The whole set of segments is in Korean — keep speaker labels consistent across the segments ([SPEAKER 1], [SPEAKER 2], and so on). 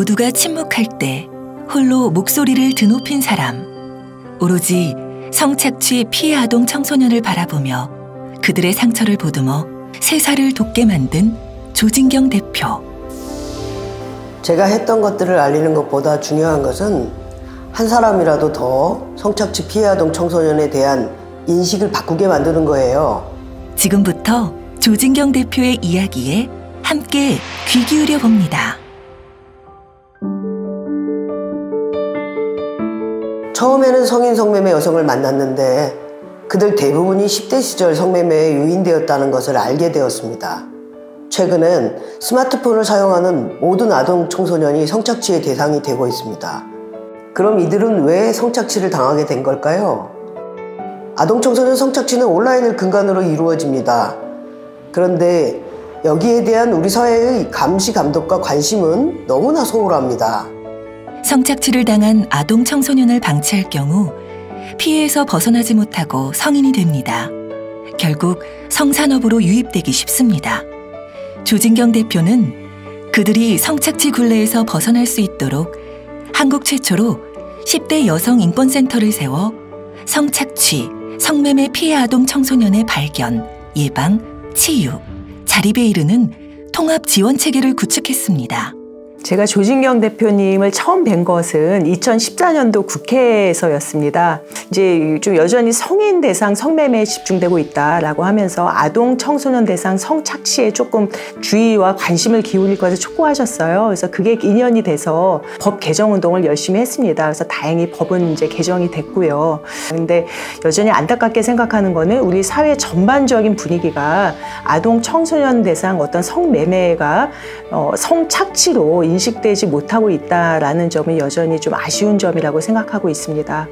[SPEAKER 1] 모두가 침묵할 때 홀로 목소리를 드높인 사람, 오로지 성착취 피해 아동 청소년을 바라보며 그들의 상처를 보듬어 세사를 돋게 만든 조진경 대표.
[SPEAKER 2] 제가 했던 것들을 알리는 것보다 중요한 것은 한 사람이라도 더 성착취 피해 아동 청소년에 대한 인식을 바꾸게 만드는 거예요.
[SPEAKER 1] 지금부터 조진경 대표의 이야기에 함께 귀 기울여 봅니다.
[SPEAKER 2] 처음에는 성인 성매매 여성을 만났는데 그들 대부분이 10대 시절 성매매에 유인되었다는 것을 알게 되었습니다. 최근엔 스마트폰을 사용하는 모든 아동 청소년이 성착취의 대상이 되고 있습니다. 그럼 이들은 왜 성착취를 당하게 된 걸까요? 아동 청소년 성착취는 온라인을 근간으로 이루어집니다. 그런데 여기에 대한 우리 사회의 감시 감독과 관심은 너무나 소홀합니다.
[SPEAKER 1] 성착취를 당한 아동 청소년을 방치할 경우 피해에서 벗어나지 못하고 성인이 됩니다. 결국 성산업으로 유입되기 쉽습니다. 조진경 대표는 그들이 성착취 굴레에서 벗어날 수 있도록 한국 최초로 10대 여성 인권센터를 세워 성착취, 성매매 피해 아동 청소년의 발견, 예방, 치유, 자립에 이르는 통합 지원 체계를 구축했습니다.
[SPEAKER 3] 제가 조진경 대표님을 처음 뵌 것은 2014년도 국회에서였습니다. 이제 좀 여전히 성인 대상 성매매에 집중되고 있다라고 하면서 아동 청소년 대상 성착취에 조금 주의와 관심을 기울일 것을 촉구하셨어요. 그래서 그게 2년이 돼서 법 개정 운동을 열심히 했습니다. 그래서 다행히 법은 이제 개정이 됐고요. 근데 여전히 안타깝게 생각하는 거는 우리 사회 전반적인 분위기가 아동 청소년 대상 어떤 성매매가 성착취로 인식되지 못하고 있다는 점은 여전히 좀 아쉬운 점이라고 생각하고 있습니다.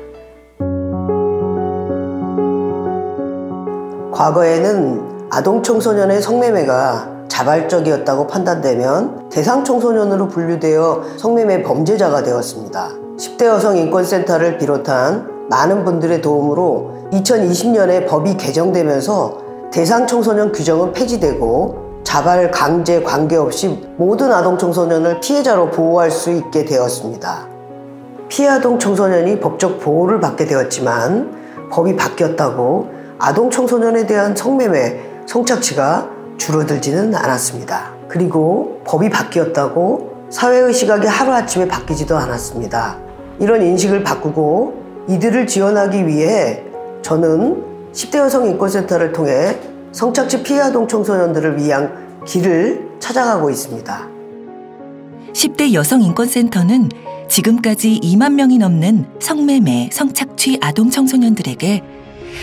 [SPEAKER 2] 과거에는 아동 청소년의 성매매가 자발적이었다고 판단되면 대상 청소년으로 분류되어 성매매 범죄자가 되었습니다. 10대 여성 인권센터를 비롯한 많은 분들의 도움으로 2020년에 법이 개정되면서 대상 청소년 규정은 폐지되고 자발, 강제 관계없이 모든 아동 청소년을 피해자로 보호할 수 있게 되었습니다. 피해 아동 청소년이 법적 보호를 받게 되었지만 법이 바뀌었다고 아동 청소년에 대한 성매매, 성착취가 줄어들지는 않았습니다. 그리고 법이 바뀌었다고 사회의 시각이 하루아침에 바뀌지도 않았습니다. 이런 인식을 바꾸고 이들을 지원하기 위해 저는 10대 여성 인권센터를 통해 성착취 피해 아동 청소년들을 위한 길을 찾아가고 있습니다.
[SPEAKER 1] 10대 여성 인권센터는 지금까지 2만 명이 넘는 성매매, 성착취 아동 청소년들에게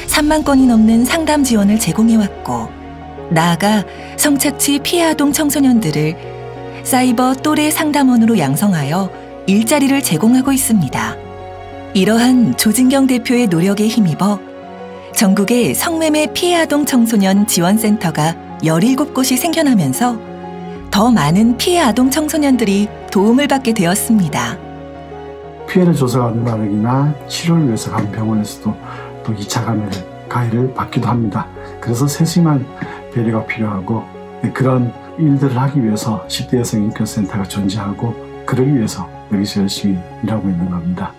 [SPEAKER 1] 3만 건이 넘는 상담 지원을 제공해왔고, 나아가 성착취 피해 아동 청소년들을 사이버 또래 상담원으로 양성하여 일자리를 제공하고 있습니다. 이러한 조진경 대표의 노력에 힘입어 전국에 성매매 피해 아동 청소년 지원센터가 17곳이 생겨나면서 더 많은 피해 아동 청소년들이 도움을 받게 되었습니다.
[SPEAKER 4] 피해를 조사받는다거나 치료를 위해서 간 병원에서도 또 2차 가해를 받기도 합니다. 그래서 세심한 배려가 필요하고 그런 일들을 하기 위해서 10대 여성 인권센터가 존재하고 그러기 위해서 여기서 열심히 일하고 있는 겁니다.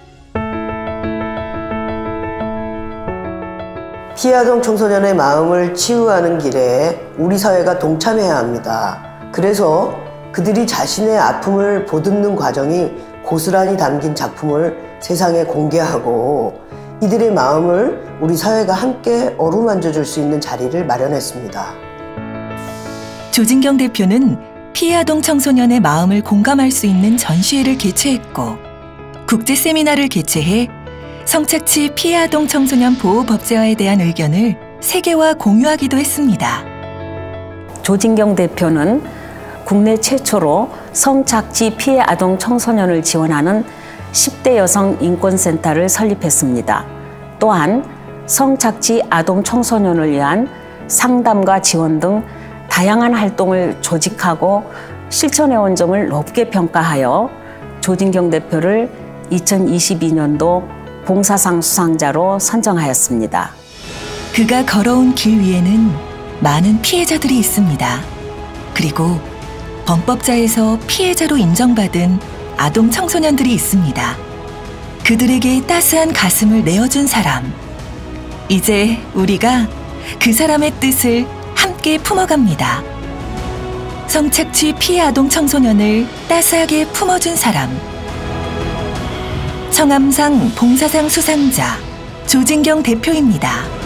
[SPEAKER 2] 피해 아동 청소년의 마음을 치유하는 길에 우리 사회가 동참해야 합니다. 그래서 그들이 자신의 아픔을 보듬는 과정이 고스란히 담긴 작품을 세상에 공개하고 이들의 마음을 우리 사회가 함께 어루만져 줄 수 있는 자리를 마련했습니다.
[SPEAKER 1] 조진경 대표는 피해 아동 청소년의 마음을 공감할 수 있는 전시회를 개최했고, 국제 세미나를 개최해 성착취 피해 아동 청소년 보호 법제화에 대한 의견을 세계와 공유하기도 했습니다.
[SPEAKER 5] 조진경 대표는 국내 최초로 성착취 피해 아동 청소년을 지원하는 10대 여성 인권센터를 설립했습니다. 또한 성착취 아동 청소년을 위한 상담과 지원 등 다양한 활동을 조직하고 실천해온 점을 높게 평가하여 조진경 대표를 2022년도 봉사상 수상자로 선정하였습니다.
[SPEAKER 1] 그가 걸어온 길 위에는 많은 피해자들이 있습니다. 그리고 범법자에서 피해자로 인정받은 아동 청소년들이 있습니다. 그들에게 따스한 가슴을 내어준 사람. 이제 우리가 그 사람의 뜻을 함께 품어갑니다. 성착취 피해 아동 청소년을 따스하게 품어준 사람. 청암상 봉사상 수상자 조진경 대표입니다.